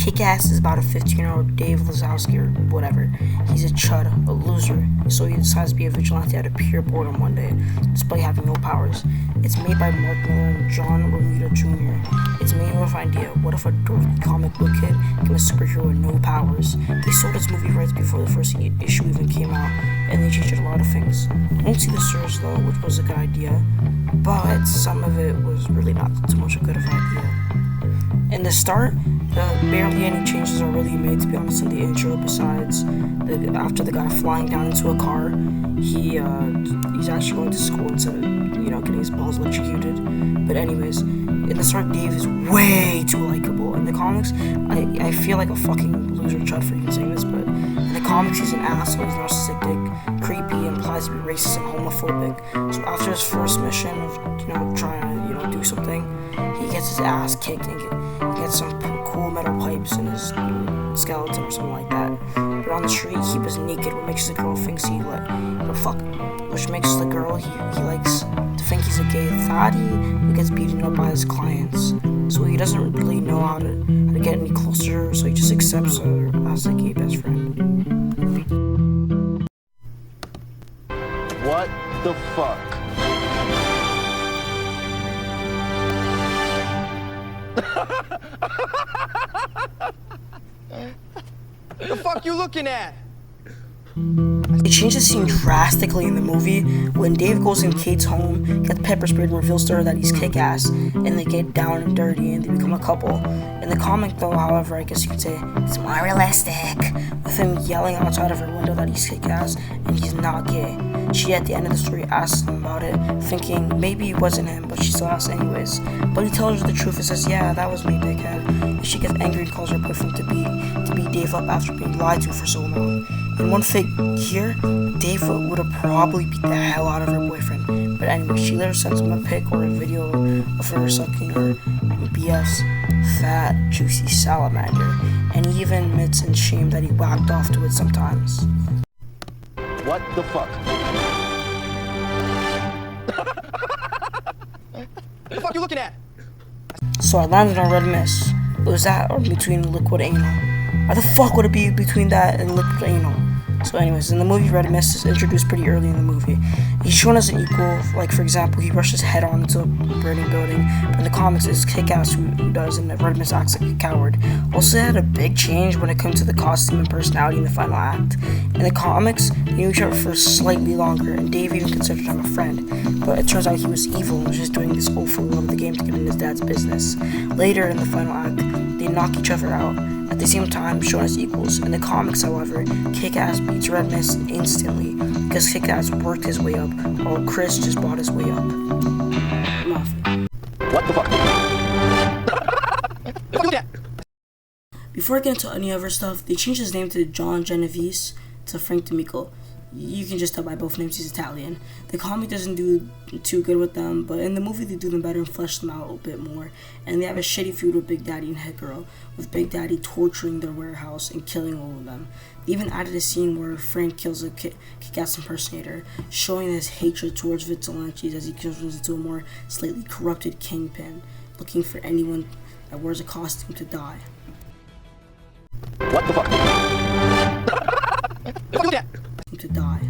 Kick-Ass is about a 15-year-old Dave Lazowski or whatever. He's a chud, a loser, so he decides to be a vigilante out of pure boredom one day, despite having no powers. It's made by Mark Miller and John Romita Jr. It's made with an idea: what if a dorky comic book kid became a superhero with no powers? They sold this movie right before the first issue even came out, and they changed a lot of things. I don't see the surge though, which was a good idea, but some of it was really not too much a good of an idea. In the start, barely any changes are really made, to be honest, in the intro, besides after the guy flying down into a car, he's actually going to school instead of, getting his balls electrocuted. But anyways, in the start, Dave is way too likable. In the comics, I feel like a fucking loser chud for even saying this, but in the comics, he's an asshole, he's narcissistic, creepy, and implies to be racist and homophobic. So after his first mission of, trying to, do something, he gets his ass kicked and he gets some cool metal pipes in his skeleton or something like that. But on the street, he was naked, what makes the girl think which makes the girl he likes to think he's a gay thotty who gets beaten up by his clients. So he doesn't really know how to get any closer, so he just accepts her as a gay best friend. What the fuck? The fuck you looking at? They changed the scene drastically in the movie when Dave goes in Kate's home, gets pepper sprayed, and reveals to her that he's kick-ass, and they get down and dirty and they become a couple. In the comic though, however, I guess you could say it's more realistic, with him yelling outside of her window that he's kick-ass and he's not gay. She at the end of the story asks him about it, thinking maybe it wasn't him, but she still asks anyways. But he tells her the truth and says, yeah, that was me, dickhead. And she gets angry and calls her boyfriend to beat Dave up after being lied to for so long. In one fake year, Dave would have probably beat the hell out of her boyfriend. But anyway, she later sends him a pic or a video of her sucking her BF's fat, juicy salamander, and he even admits in shame that he whacked off to it sometimes. What the fuck? What the fuck you looking at? So I landed on Red Mist. It was that or between Liquid Anal. Why the fuck would it be between that and Liquid Anal? So anyways, in the movie, Red Mist is introduced pretty early in the movie. He's shown as an equal, like for example, he rushes head on into a burning building, but in the comics it's Kick-Ass who does, and Red Mist acts like a coward. Also, they had a big change when it comes to the costume and personality in the final act. In the comics, they knew each other for slightly longer, and Dave even considered him a friend, but it turns out he was evil and was just doing this for love of the game to get in his dad's business. Later in the final act, they knock each other out, at the same time shown as equals. In the comics, however, Kick-Ass beats Red Mist instantly because Kick-Ass worked his way up, while Chris just bought his way up. What the fuck? Before I get into any other stuff, they changed his name to John Genovese to Frank D'Amico. You can just tell by both names he's Italian. The comic doesn't do too good with them, but in the movie they do them better and flesh them out a bit more. And they have a shitty feud with Big Daddy and Hit Girl, with Big Daddy torturing their warehouse and killing all of them. They even added a scene where Frank kills a Kick-Ass impersonator, showing his hatred towards vigilantes as he turns into a more slightly corrupted kingpin, looking for anyone that wears a costume to die. What the fuck? To die.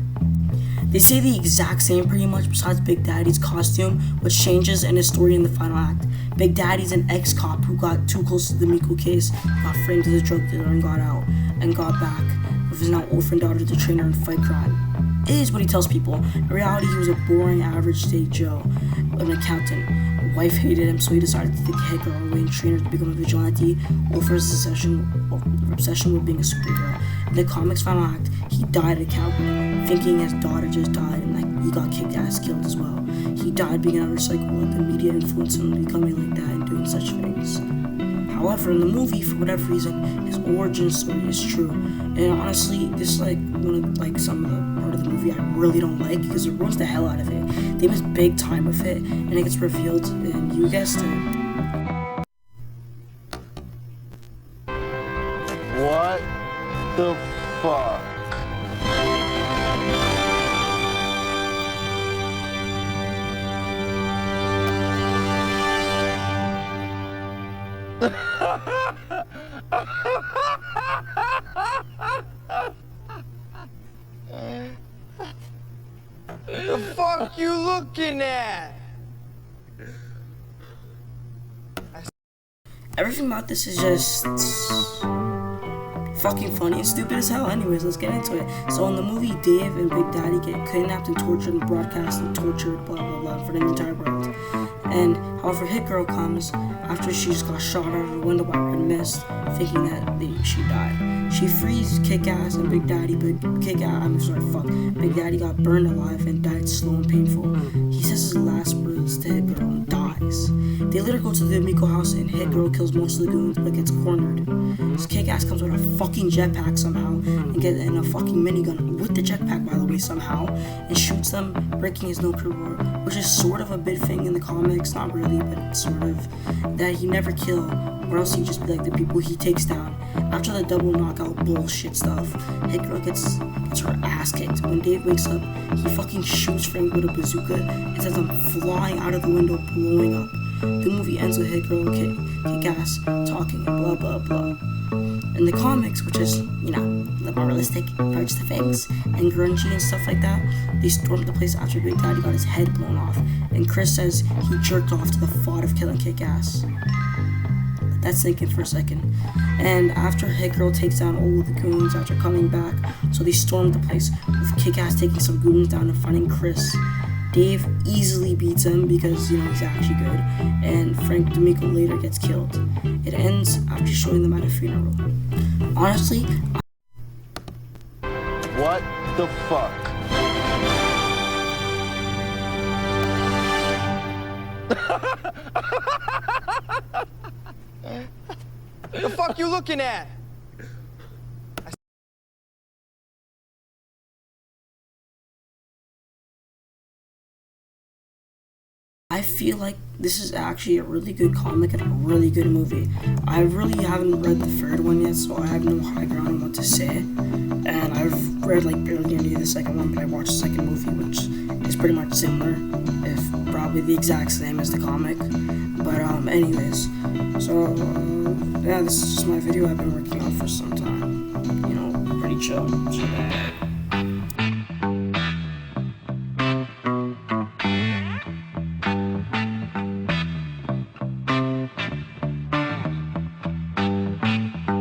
They say the exact same pretty much, besides Big Daddy's costume, which changes in his story in the final act. Big Daddy's an ex-cop who got too close to the Miko case, got framed as a drug dealer and got out, and got back with his now orphaned daughter to train her in fight crime. It is what he tells people. In reality, he was a boring average day Joe, an accountant. Wife hated him, so he decided to take Hit Girl away and train her to become a vigilante over his obsession with being a superhero. In the comics' final act, he died at Calvary, thinking his daughter just died and he got Kick-Ass killed as well. He died being another cycle with the media influence him becoming like that and doing such things. However, in the movie, for whatever reason, his origin story is true. And honestly, this is one of some of the part of the movie I really don't like because it ruins the hell out of it. They miss big time with it, and it gets revealed, and you guessed it. What the fuck? Ha ha ha ha! everything about this is just fucking funny and stupid as hell. Anyways, let's get into it. So in the movie, Dave and Big Daddy get kidnapped and tortured and broadcast and tortured, blah blah blah, for the entire world. And however, Hit Girl comes after she just got shot out of her window by Red Mist, thinking that she died. She frees Kick-Ass and Big Daddy, but Big Daddy got burned alive and died slow and painful. He says his last words to Hit Girl and dies. They later go to the Miko house and Hit Girl kills most of the goons but gets cornered. So Kick-Ass comes with a fucking jetpack somehow and gets in a fucking minigun with the jetpack, by the way, somehow, and shoots them, breaking his no career, which is sort of a big thing in the comics, not really, but sort of, that he never kill, or else he'd just be like the people he takes down. After the double knockout bullshit stuff, Hit Girl gets her ass kicked. When Dave wakes up, he fucking shoots Frank with a bazooka and sends him flying out of the window, blowing up. The movie ends with Hit Girl and Kick-Ass talking and blah blah blah. In the comics, which is, you know, the more realistic approach to things and grungy and stuff like that, they stormed the place after Big Daddy got his head blown off, and Chris says he jerked off to the thought of killing Kick-Ass. Let that sink in for a second. And after Hit Girl takes down all of the goons after coming back, so they stormed the place with Kick-Ass taking some goons down and finding Chris. Dave easily beats him because, you know, he's actually good, and Frank D'Amico later gets killed. It ends after showing them at a funeral. Honestly, What the fuck? The fuck you looking at? I feel like this is actually a really good comic and a really good movie. I really haven't read the third one yet, so I have no high ground on what to say. And I've read like barely any of the second one, but I watched the second movie, which is pretty much similar, if probably the exact same as the comic. But anyways, so yeah, this is just my video I've been working on for some time. You know, pretty chill.